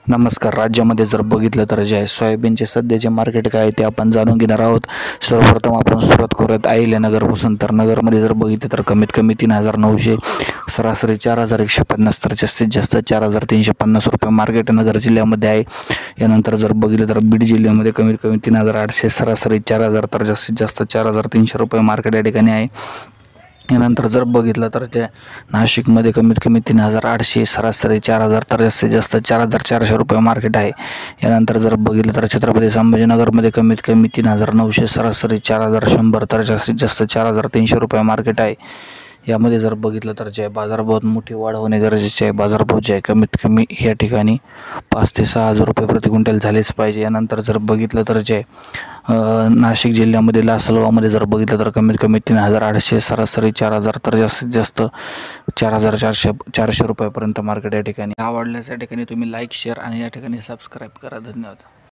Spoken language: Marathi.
नमस्कार. राज्यामध्ये जर बघितलं तर जे आहे सोयाबीनचे सध्याचे मार्केट काय आहे ते आपण जाणून घेणार आहोत. सर्वप्रथम आपण सुरुवात करूयात अहिल्यानगरपासून. तर नगरमध्ये जर बघितलं तर कमीत कमी 3,900, सरासरी 4,150, तर जास्तीत जास्त 4,350 रुपये मार्केट नगर जिल्ह्यामध्ये आहे. यानंतर जर बघितलं तर बीड जिल्ह्यामध्ये कमीत कमी 3,800, सरासरी 4,000, तर जास्तीत जास्त 4,300 रुपये मार्केट या ठिकाणी आहे. यानंतर जर बघितलं तर ते नाशिकमध्ये कमीत कमी 3,800, सरासरी 4,000, तर जास्तीत जास्त 4,400 रुपये मार्केट आहे. यानंतर जर बघितलं तर छत्रपती संभाजीनगरमध्ये कमीत कमी 3,900, सरासरी 4,100, तर जास्तीत जास्त 4,300 रुपये मार्केट आहे. यामध्ये जर बघितलं तर जे बाजारभावात मोठी वाढ होणे गरजेचे आहे. बाजारभाव जे आहे कमीत कमी या ठिकाणी 5,000 ते 6,000 रुपये प्रति क्विंटल झालेच पाहिजे. यानंतर जर बघितलं तर जे नाशिक जिल्ह्यामध्ये लासलगावमध्ये जर बघितलं तर कमीत कमी 3,800, सरासरी 4,000, तर जास्तीत जास्त 4,400 रुपयापर्यंत मार्केट या ठिकाणी आवडल्यास या ठिकाणी तुम्ही लाईक, शेअर आणि या ठिकाणी सबस्क्राईब करा. धन्यवाद.